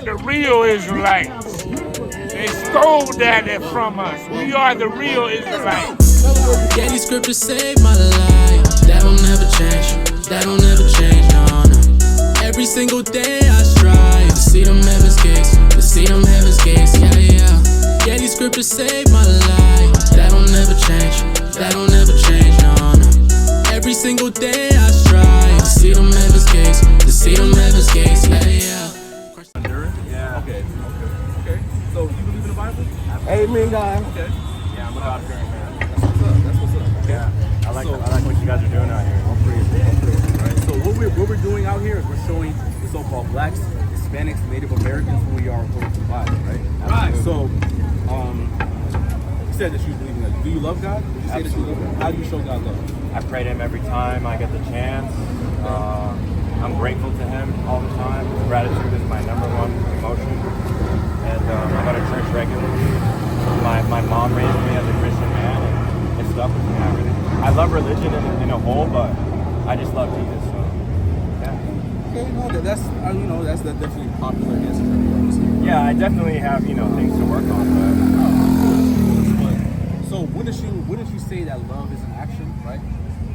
the real Israelites. They stole that from us. We are the real Israelites. Yeah, these scriptures saved my life. That don't never change. That don't never change, no, no. Every single day I strive to see them heaven's gates. To see them heaven's gates, yeah, yeah. Yeah, these scriptures saved my life. That don't never change. That don't never change, no, no. Every single day I strive to see them heaven's gates. To see them heaven's gates, yeah, yeah. Yeah. Okay. So you believe in the Bible? Amen, God. Okay. Yeah, I'm a God-fearing man. That's what's up. That's what's up. Okay. Yeah. I like what you guys are doing out here. Right. So what we're doing out here is we're showing the so-called blacks, Hispanics, Native Americans who we are according to the Bible, right? Right. So, you said that you believe in God. Do you love God? Would you say that you love God? How do you show God love? I pray to him every time I get the chance. I'm grateful to him all the time. Gratitude is my number one emotion. And I go to church regularly. My mom raised me as a Christian man, and it stuck with me. I love religion in a whole, but I just love Jesus. So, yeah. Okay, no, that's definitely popular answer. Yeah, I definitely have things to work on, but so wouldn't you say that love is an action, right?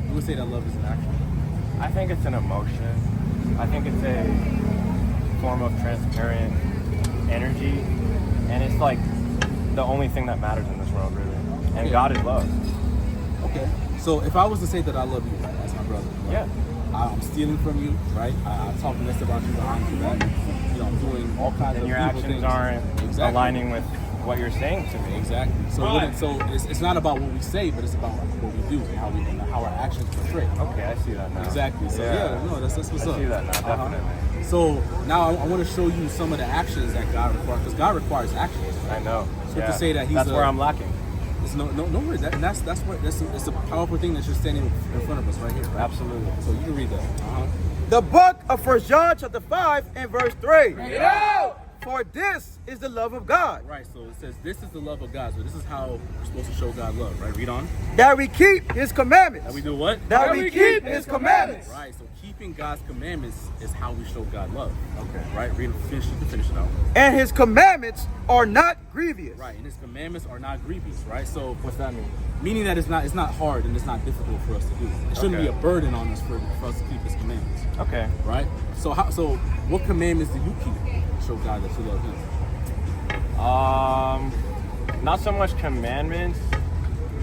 You would say that love is an action. I think it's an emotion. I think it's a form of transparent energy, and it's like the only thing that matters in this world, really. And Okay. God is love. Okay. So if I was to say that I love you as my brother, right? Yeah. I'm stealing from you, right? I talk mess about you behind your back. I'm doing all kinds And of your evil actions things. aren't Exactly. aligning with what you're saying to me. Exactly. So Right. it's not about what we say, but it's about what we do and how our actions portray. Okay, I see that now. Exactly. So that's what's I up. see that now, definitely. So now I want to show you some of the actions that God requires, because God requires actions. I know. So to say that he's that's where I'm lacking. It's no worries. It's a powerful thing that you're standing in front of us right here. Right? Absolutely. So you can read that. The book of 1 John chapter 5 and verse 3. For this is the love of God, Right. So it says this is the love of God. So this is how we're supposed to show God love. Right. Read on. that we keep his commandments. That we do what? That we keep his commandments. Right. So keeping God's commandments is how we show God love. Okay. Right. Read. Finish. You can finish it out. And his commandments are not grievous. Right. And His commandments are not grievous. Right. So What's that mean? meaning that it's not hard and it's not difficult for us to do. It shouldn't Okay. be a burden on us for us to keep His commandments. Okay. Right. So what commandments do you keep to show God that you love Him? Not so much commandments,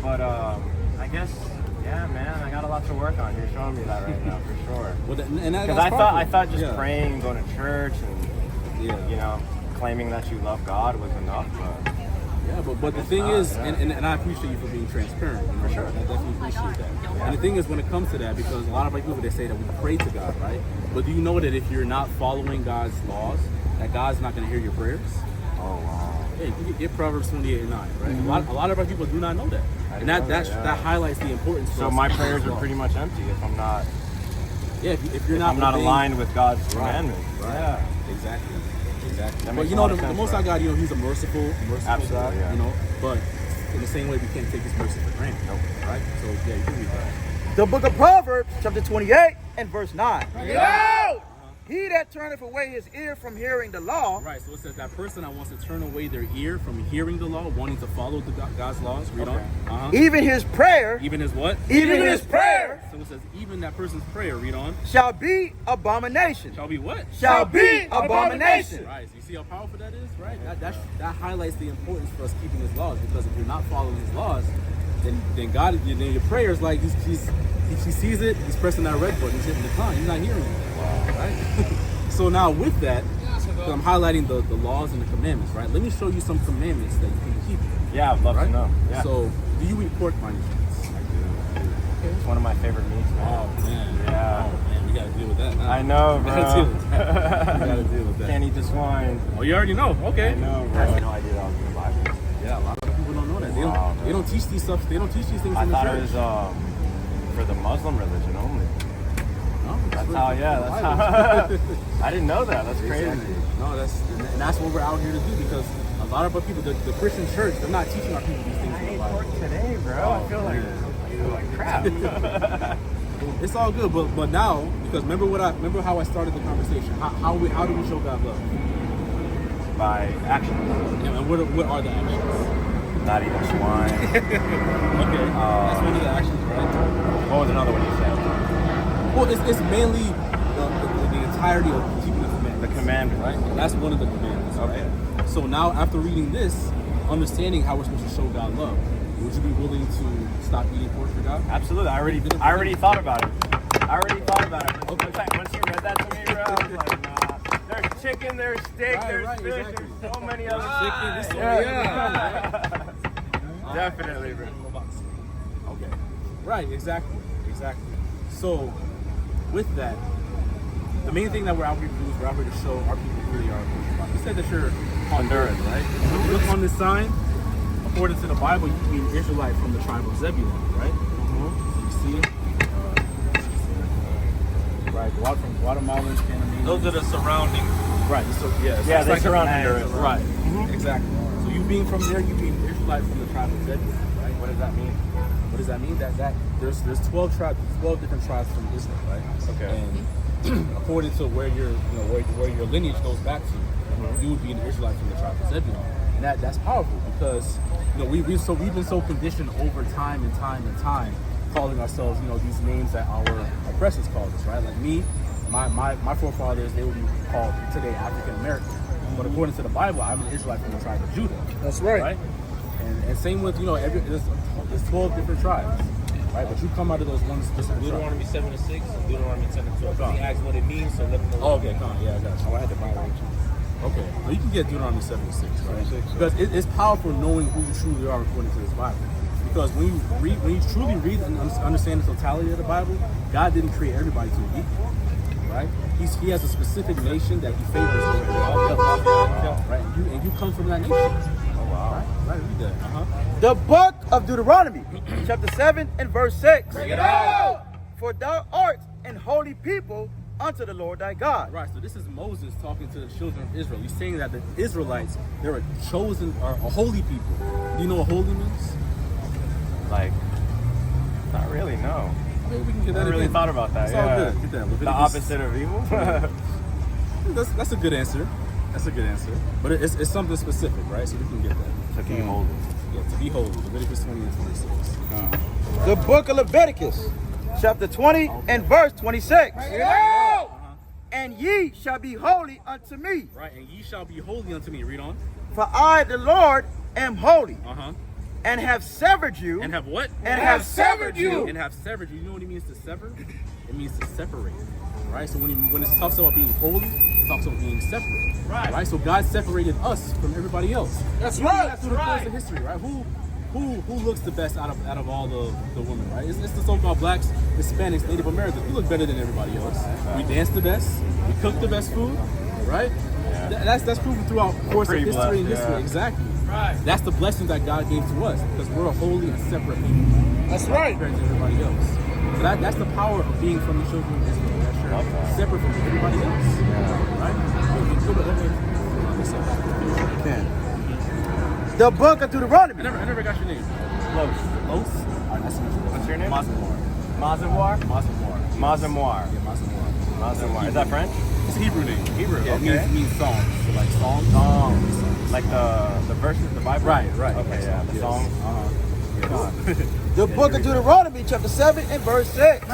but I guess, yeah, man, I got a lot to work on. You're showing me that right now, for sure. Well, Because I thought just praying, going to church, and claiming that you love God was enough. But Yeah, but the thing is, and I appreciate you for being transparent. For sure. I definitely appreciate that. Yeah. And the thing is, when it comes to that, because a lot of people, they say that we pray to God, right? But do you know that if you're not following God's laws, that God's not going to hear your prayers? oh wow. Yeah, you can get Proverbs 28:9, right? A lot of our people do not know that. And that highlights the importance for So us my to keep prayers His are law. pretty much empty if I'm not if you're not I'm not obeying- aligned with God's Right, commandments. right. Yeah. Exactly. That But makes you a know, lot the of sense, Most High right? God, He's a merciful Absolutely, God, yeah. But in the same way, we can't take His mercy for granted. Nope. Right? So yeah, you can read that. The book of Proverbs chapter 28 and verse 9. He that turneth away his ear from hearing the law, Right, so it says that person that wants to turn away their ear from hearing the law, wanting to follow God's laws, read Okay. on. even his prayer, Even his what? even his prayer So it says, even that person's prayer, read on. shall be abomination. Shall be what? Shall be abomination. Right, so you see how powerful that is, right? That highlights the importance for us keeping His laws, because if you're not following His laws, then God, then your prayer is like, he sees it, he's pressing that red button, he's hitting decline, he's not hearing it. Right? So now with that, I'm highlighting the laws and the commandments, right? Let me show you some commandments that you can keep. Yeah, I'd love Right? to know. Yeah. So, do you eat pork by any chance? It's one of my favorite meats, man. Oh man. Yeah. Oh man, we gotta deal with that now. I know, We bro. gotta deal with that. We gotta deal with that. Can't eat the swine. Oh, you already know. Okay. I know, bro. I had no idea that was in the Bible. Yeah, a lot of people don't know that. Wow, They don't teach these stuff. They don't teach these things I in the thought church. it was for the Muslim religion only. No, That's how, I didn't know that. That's crazy. Exactly. No, that's what we're out here to do, because a lot of our people, the Christian church, they're not teaching our people these things in the Bible. Today, bro. I feel like crap. It's all good, but now, because remember how I started the conversation. How do we show God love? by actions. Yeah, and what are the actions? Not eating swine. Okay, that's one of the actions, right? What was another one you said? Well, it's mainly the entirety of keeping the commandments. The commandments. Right? That's one of the commandments, Okay. right? So now, after reading this, understanding how we're supposed to show God love, would you be willing to stop eating pork for God? Absolutely. I already thought about it. Okay. Once you read that to me, bro, I was like, nah. There's chicken, there's steak, there's fish, exactly. there's so many other Chicken, this, yeah. Definitely, bro. Okay. Right, exactly. So, with that, the main thing that we're out here to do is we're out here to show our people who really are. You said that you're Honduran, right? When you look on this sign, according to the Bible, you can be Israelite from the tribe of Zebulun, right? So you see? Right, from Guatemala, Panamanians. Those are the surrounding. Right, so Yeah, it's they like surround Honduras. Honduras. Right, exactly. So you being from there, you being Israelite from the tribe of Zebulun, right? What does that mean? What does that mean? That there's 12 tribes, 12 different tribes from Israel, right? Okay. And according to where where your lineage goes back to, you would be an Israelite from the tribe of Zebulun, and that's powerful because we've been so conditioned over time and time, calling ourselves these names that our oppressors called us, right? Like me, my forefathers, they would be called today African American, but according to the Bible, I'm an Israelite from the tribe of Judah. That's right. And same with there's 12 different tribes, right? But you come out of those one specific tribe. Deuteronomy 7:6, Deuteronomy 10:12. He asked what it means, so let him know. Oh, okay, come on, yeah, I got you. I had to violate you. Okay, well, you can get Deuteronomy 7:6, right? Because it's powerful knowing who you truly are according to this Bible. Because when you truly read and understand the totality of the Bible, God didn't create everybody to be equal, right? He has a specific nation that He favors over all, right? And you come from that nation. Oh wow! Right, read that. The book of Deuteronomy, chapter 7 and verse 6. Bring it out! For thou art an holy people unto the Lord thy God. Right, so this is Moses talking to the children of Israel. He's saying that the Israelites, they're a chosen, or a holy people. Do you know what holy means? Like, not really, no. Maybe we can get I that haven't really again. thought about that. It's all Yeah. good. Get that. The Leviticus- opposite of evil. That's a good answer. That's a good answer. But it's something specific, right? So we can get that. To be holy. Yeah, to be holy. Leviticus 20 and 26. The book of Leviticus, chapter 20 and verse 26. And ye shall be holy unto me, Right, and ye shall be holy unto me. Read on. for I, the Lord, am holy, Uh-huh. and have severed you, And have what? and have severed you. And have severed you. You know what it means to sever? It means to separate. Right? So when it talks about being holy, it talks about being separate. Right? So God separated us from everybody else. That's Through right. the course of history, right? Who looks the best out of all the women, right? It's the so-called blacks, Hispanics, Native Americans. We look better than everybody else. We dance the best. We cook the best food, right? That's proven throughout the course of Pretty history and blessed, history. yeah. Exactly. Right. That's the blessing that God gave to us because we're a holy and separate people. That's right. Compared to everybody else. So that's the power of being from the children of Israel. That you're separate from everybody else. Right? The book of Deuteronomy. I never got your name. Los. Los? Alright, nice to meet you. What's your name? Mazamor. Mazamor? Mazamor. Mazamor. Yeah, Mazamor. Mazamor. Is that French? It's a Hebrew name. Hebrew. Yeah, It okay. means song. So like song. Like the verses of the Bible? Right. Okay, yeah, the Yes. songs. The book of Deuteronomy, chapter 7 and verse 6.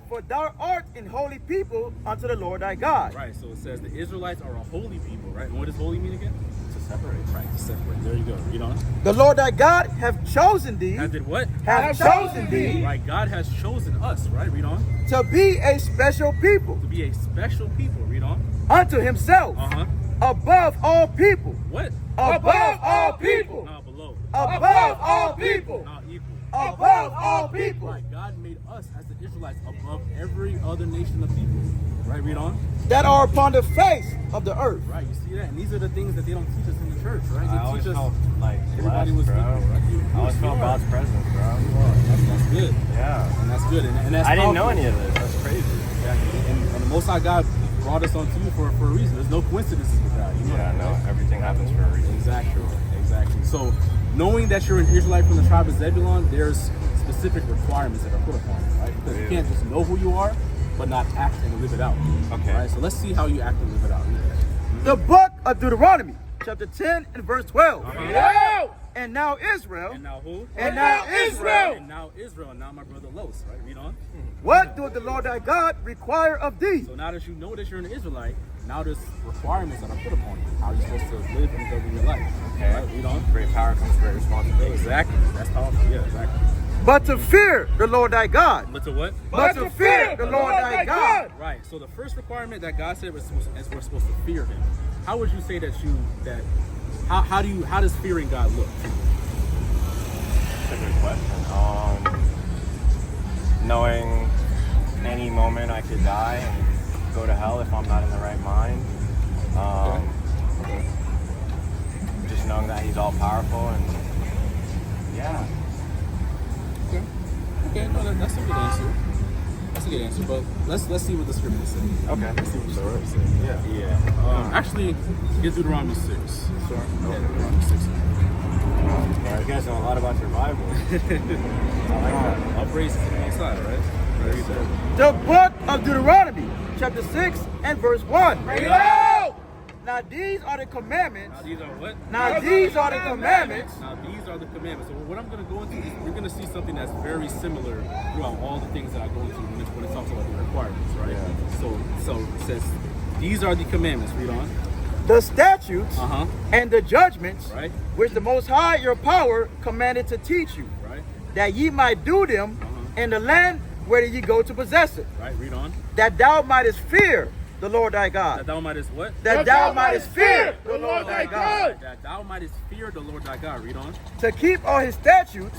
For thou art an holy people unto the Lord thy God. Right, so it says the Israelites are a holy people, right? And what does holy mean again? To separate. Right, to separate. There you go. Read on. The Lord thy God have chosen thee, Did what? have chosen thee Right, God has chosen us, right? Read on. to be a special people To be a special people. Read on. unto himself, Uh-huh. above all people, What? above all people, Not below. above all people, Not equal. above all people, Right, God made us as the Israelites above every other nation of people. Right, read on. that are upon the face of the earth. Right, you see that? And these are the things that they don't teach us in the church, right? I They always teach us felt like everybody blessed, was bro. equal, right? I always felt You are. God's presence, bro. That's good. Yeah. And that's good. And that's I didn't know powerful. any of this. That's crazy. Exactly. And the Most High God brought us onto you for a reason. There's no coincidences with that. You know Yeah, that, no, right? everything happens for a reason. Exactly. So, knowing that you're an Israelite from the tribe of Zebulun, there's specific requirements that are put upon you, right? Because you Really? can't just know who you are, but not act and live it out. Okay. Right? So let's see how you act and live it out. The book of Deuteronomy, chapter 10 and verse 12. Yo! And now Israel, And now who? and now Israel, And now Israel, and now my brother Los, right? Read on. what doeth the Lord thy God require of thee? So now that you know that you're an Israelite, now there's requirements that are put upon you. How you're supposed to live and govern your life. Okay. Right? Read on. Great power comes great responsibility. Exactly. That's powerful. Yeah, exactly. But to fear the Lord thy God. But to what? But to fear the Lord thy God. Right. So the first requirement that God said is we're supposed to fear Him. How would you say how does fearing God look? That's a good question. Knowing any moment I could die and go to hell if I'm not in the right mind. Just knowing that He's all powerful and yeah. Okay, no, that's a good answer. That's a good answer, but let's see what the scripture says. Okay. Let's see what the scripture says. Yeah. Actually, get Deuteronomy 6. Sure. Yeah, Deuteronomy 6. Yeah, you guys know a lot about your Bible. I like that. All praises to the Most High, right? Very good. The book of Deuteronomy, chapter 6 and verse 1. Yo! Now these are the commandments. Now these are what? Now these are the commandments. Now these are the commandments. So what I'm going to go into is we're going to see something that's very similar throughout all the things that I go into when it talks about the requirements, right? Yeah. So it says these are the commandments. Read on. The statutes and the judgments Right. which the Most High your power commanded to teach you, Right. that ye might do them in the land where ye go to possess it, Right. Read on. that thou mightest fear the Lord thy God. That thou mightest what? That thou mightest fear the Lord thy God. That thou mightest fear the Lord thy God. Read on. To keep all his statutes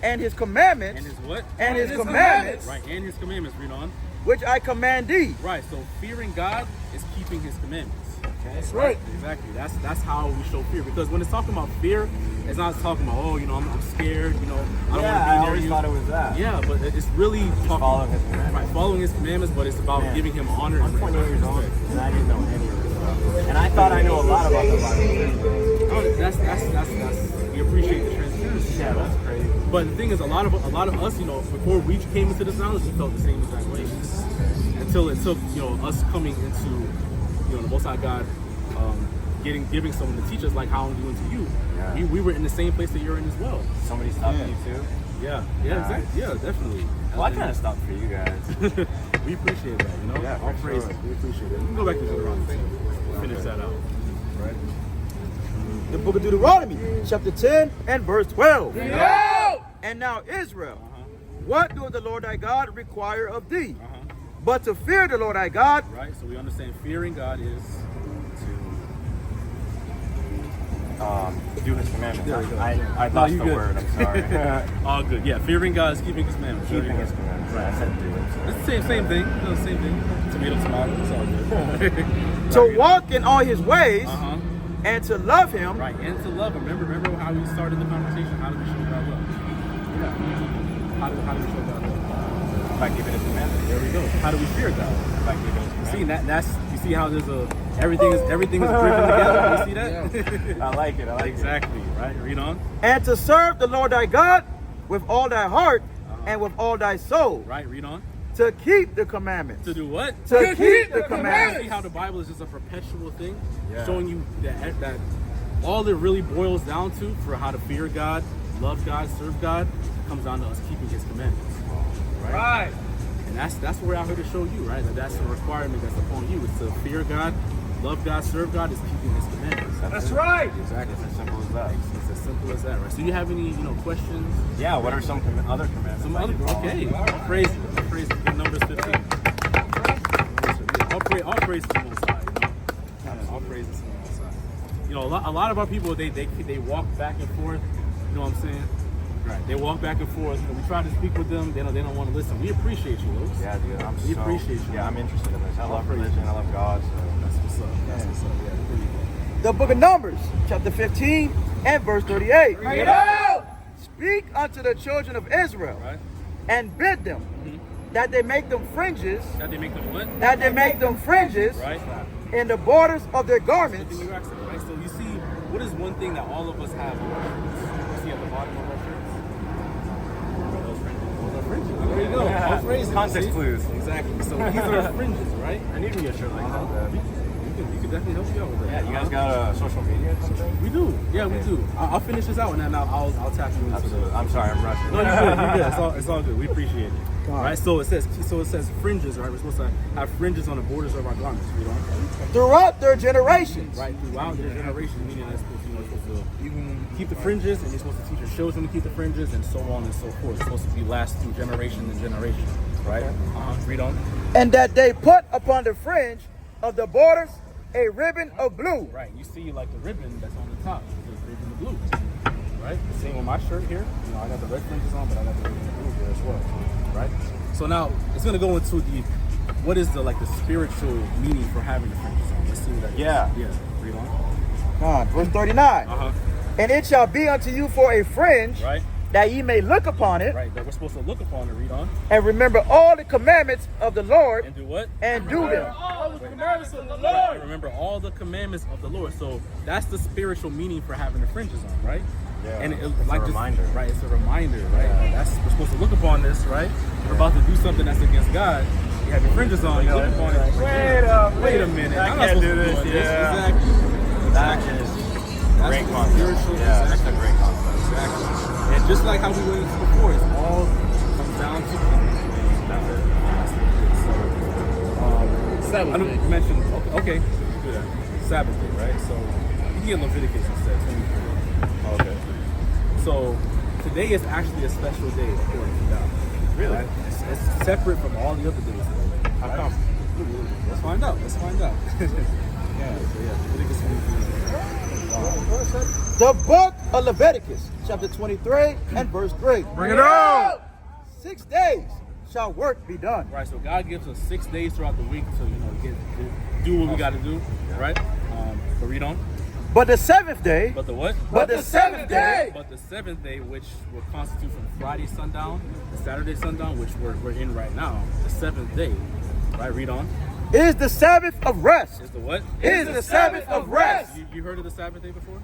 and his commandments And his what? and his commandments, Right. And his commandments. Read on. which I command thee. Right. So fearing God is keeping His commandments. That's right. Exactly. That's how we show fear. Because when it's talking about fear, it's not talking about I'm scared. I don't want to be I near always you. thought it was that. Yeah, but it's really talking, following His commandments. Right, following His commandments, but it's about giving Him honor. I'm 28 years old and I didn't know any of this stuff. And I thought I knew a lot about the Bible. Oh, that's we appreciate the transparency. Yeah, that's crazy. But the thing is, a lot of us, before we came into this knowledge, we felt the same exact way. Until it took, us coming into, the Most High God, giving someone to teach us like how I'm doing to you. Yeah. We were in the same place that you're in as well. Somebody stopped you too? Yeah, Nice. exactly. Yeah, definitely. Well, I kind of stopped for you guys. We appreciate that, Yeah, All for praise sure. it. We appreciate it. We can go back to Deuteronomy. Finish that out. Right? The book of Deuteronomy, chapter 10 and verse 12. Yo! And now Israel, what doeth the Lord thy God require of thee? Uh-huh. But to fear the Lord thy God, Right? So we understand fearing God is Do His commandments. There we go. I No, lost you the good. word, I'm sorry. all good. Yeah, fearing God is keeping His commandments. Keeping His commandments. Right. I said do it. It's the same thing. Same thing. Tomato. It's all good. to walk in all his ways, Uh-huh. and to love him, Right, and to love Him. Remember how we started the conversation? How do we show God love? Yeah. How do we show God love? By keeping His commandments. There we go. How do we fear God? By keeping His See, commandments. you see how there's everything is driven together. You see that? I like it. Exactly. Right. Read on. and to serve the Lord thy God with all thy heart and with all thy soul, Right. Read on. to keep the commandments. To do what? To keep the See commandments. how the Bible is just a perpetual thing, Yeah. showing you that all it really boils down to for how to fear God, love God, serve God, comes down to us keeping His commandments. Right. And that's what we're out here to show you, right? That's the requirement that's upon you. Is to fear God, love God, serve God, is keeping His commandments. That's right. Exactly. It's as simple as that. It's as simple as that, right? So do you have any, questions? Yeah, what are some other commandments? Some that other, you follow? okay. All praise it. Good Numbers 15. All praise to the Most High. All praise to the Most High. A lot of our people, they walk back and forth. You know what I'm saying? Right. They walk back and forth. We try to speak with them. They don't want to listen. We appreciate you, Los. Yeah, dude. We appreciate you. Yeah, I'm interested in this. I love praise. religion. I love God. So. That's what's up. That's what's up. Yeah, pretty good. The book of Numbers, chapter 15 and verse 38. Yo! Speak unto the children of Israel, Right? and bid them that they make them fringes, That they make them what? that they make them fringes Right? in the borders of their garments. You asked it, right? So you see, what is one thing that all of us have on our shirts? You see at the bottom of our shirts? Those fringes. Those are fringes. There you go. Yeah. All phrases. Context see? clues. Exactly. So these are fringes, right? I need to get a shirt like that. You can can definitely help you out with that. Yeah, you guys got a social media or something? We do. Yeah, we do. I'll finish this out and then I'll tap you into Absolutely. I'm sorry, I'm rushing. No, you're good. It's all good. We appreciate it. All right. So it says fringes. Right. We're supposed to have fringes on the borders of our garments. You know. Throughout their generations. Right. Throughout their generations, meaning that's supposed to even keep the fringes, and you're supposed to teach your children to keep the fringes, and so on and so forth. It's supposed to be last through generation and generation. Right. Read on. And that they put upon the fringe of the borders a ribbon of blue. Right. You see, like the ribbon that's on the top. It's a ribbon of blue. Right. Same with my shirt here. You know, I got the red fringes on, but I got the ribbon of blue here as well. Right. So now it's gonna go into what is the spiritual meaning for having the fringes on. Let's see what that is. Yeah. Read on. Verse 39. Uh-huh. And it shall be unto you for a fringe, Right. that ye may look upon it, Right. That we're supposed to look upon it. Read on. and remember all the commandments of the Lord, And do what? and do them. All the commandments of the Lord. Remember all the commandments of the Lord. So that's the spiritual meaning for having the fringes on, right? Yeah. And It's a reminder. Right. It's a reminder, right? We're supposed to look upon this, right? We're about to do something that's against God. You have your fringes on. You look upon it. Wait a minute. I I'm not can't supposed do to be this. doing Yeah. Exactly. That is great the concept. spiritual- Yeah, that's a great concept. Exactly. And just like how we went into before, it all comes down to That's it. Sabbath. I know you mentioned. Okay. Do that. Sabbath day, right? So you get Leviticus instead. 23. Okay. So today is actually a special day according to God. Really? Right? It's separate from all the other days. How come? Let's find out. Leviticus 23. The book of Leviticus, chapter 23 and verse 3. Bring it on! 6 days shall work be done. Right, so God gives us 6 days throughout the week to do what we got to do, right? But read on. But the seventh day, But the what? but the seventh day, But the seventh day, which will constitute from Friday sundown to Saturday sundown, which we're in right now, the seventh day, right? Read on. is the Sabbath of rest. Is the what? Is the Sabbath of rest. You heard of the Sabbath day before?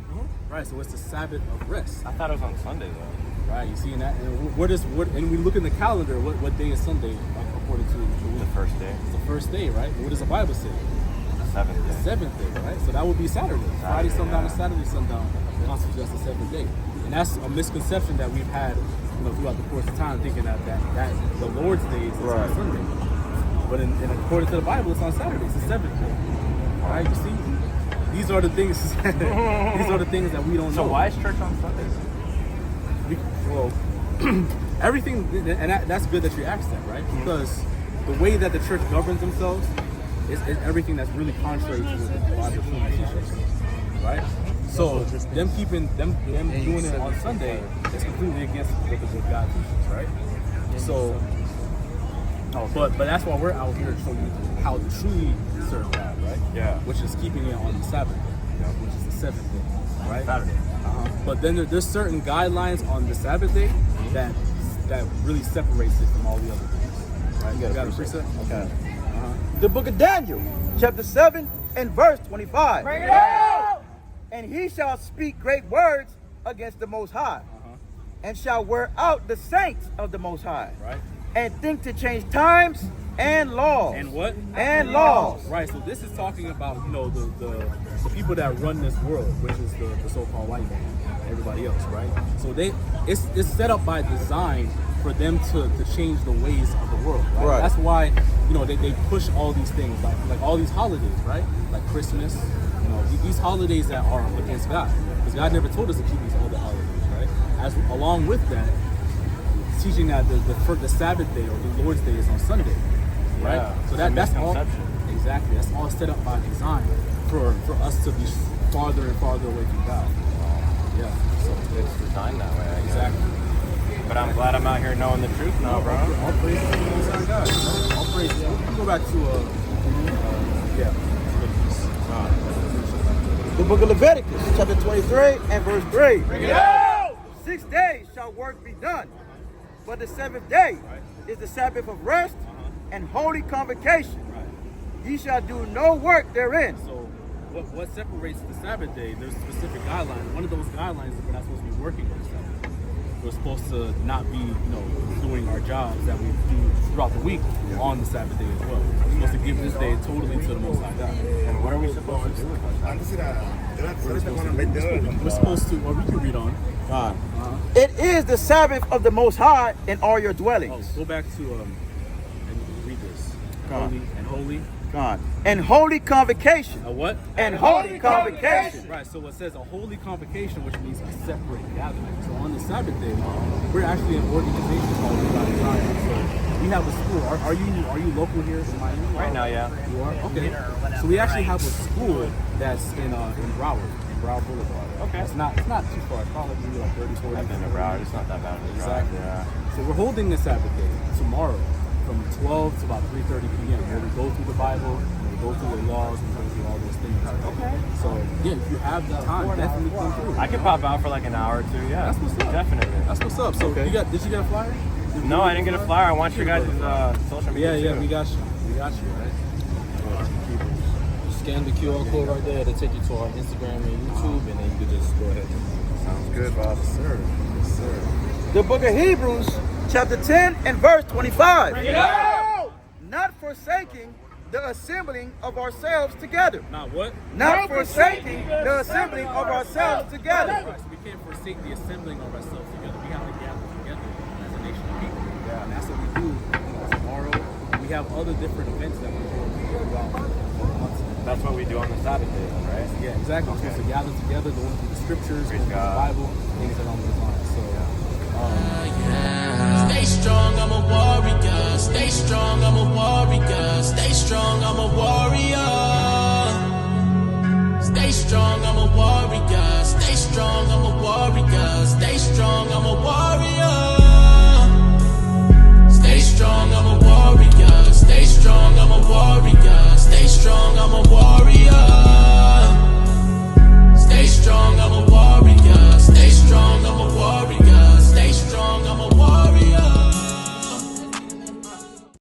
Right, so it's the Sabbath of rest. I thought it was on Sunday though. Right, you see in that, and and we look in the calendar, what day is Sunday according to The first day. It's the first day, right? What does the Bible say? The seventh The day. seventh day, right? So that would be Saturday. Friday sundown yeah. to Saturday sundown constitutes the seventh day. And that's a misconception that we've had, throughout the course of time, thinking that the Lord's day is on Sunday. But in according to the Bible, it's on Saturday. It's the seventh day. Right? You see? These are the things these are the things that we don't know. So why is church on Sundays? Well, everything, and that's good that you asked that, right? Because the way that the church governs themselves is everything that's really contrary to what the Bible truly teaches, right? So them doing it on Sunday is completely against what God teaches, right? So, but that's why we're out here to show you how to truly serve God, right? Yeah. Which is keeping it on the Sabbath, which is the seventh day, right? Saturday. But then there's certain guidelines on the Sabbath day that really separates it from all the other days. Right? You got a precept? Okay. The book of Daniel, chapter 7 and verse 25. Bring it on! And he shall speak great words against the Most High, and shall wear out the saints of the Most High, Right. and think to change times and laws. And what? And laws. Right. So this is talking about the people that run this world, which is the so-called white man, everybody else, right? So it's set up by design for them to change the ways of the world, right? Right. That's why they push all these things like all these holidays, right? Like Christmas, these holidays that are against God, because God never told us to keep these other holidays, right? As along with that, teaching that the Sabbath day or the Lord's day is on Sunday, right? Yeah, So it's a that's all misconception. exactly. That's all set up by design for us to be farther and farther away from God. Yeah. So It's designed that way, I guess. exactly. But I'm glad I'm out here knowing the truth now, bro. All praises to the Most High God. All praises. We'll go back to The book of Leviticus, chapter 23 and verse 3. 6 days shall work be done, but the seventh day is the Sabbath of rest and holy convocation. Ye shall do no work therein. So what separates the Sabbath day? There's specific guidelines. One of those guidelines is we're not supposed to be working on the Sabbath. we're supposed to not be, doing our jobs that we do throughout the week on the Sabbath day as well. We're supposed to give this day totally to the Most High God. And what are we supposed to do with our time? We're supposed to, or we can read on. God. It is the Sabbath of the Most High in all your Oh, dwellings. go back to and read this. God. Holy. God. And holy convocation. A what? And holy convocation. Right, so it says a holy convocation, which means a separate gathering. So on the Sabbath day, we're actually an organization called Dietary. So we have a school. Are you local here in Miami? Right now, yeah. You are? Okay. So we actually have a school that's in Broward Boulevard. Okay. It's not too far. It's probably maybe like 30, 40. I've been to Broward. It's not that bad. Exactly. Yeah. So we're holding the Sabbath day tomorrow from 12 to about 3:30 p.m. where we go through the Bible, and we go through the laws, and we go through all those things. Okay. So yeah, if you have the time, definitely come through. I could pop out for like an hour or two. Yeah. That's what's up. Definitely. That's what's up. So did you get a flyer? No, I didn't get a flyer. I want your guys' social media. Yeah, too. we got you. Right? Scan the QR code right there to take you to our Instagram and YouTube, and then you can just go ahead. Sounds good, boss. Yes, sir. Yes, sir. The book of Hebrews, chapter 10 and verse 25. Not forsaking the assembling of ourselves together. Not what? Not forsaking the assembling of ourselves together. Right, so we can't forsake the assembling of ourselves together. We have to gather together as a nation of people. Yeah. And that's what we do tomorrow. We have other different events that we do throughout the months. That's what we do on the Sabbath day, right? Yeah, exactly. We're supposed to gather together, going through the scriptures, going through the God. Bible, things along those lines. So, Stay strong, I'm a warrior. Stay strong, I'm a warrior. Stay strong, I'm a warrior. Stay strong, I'm a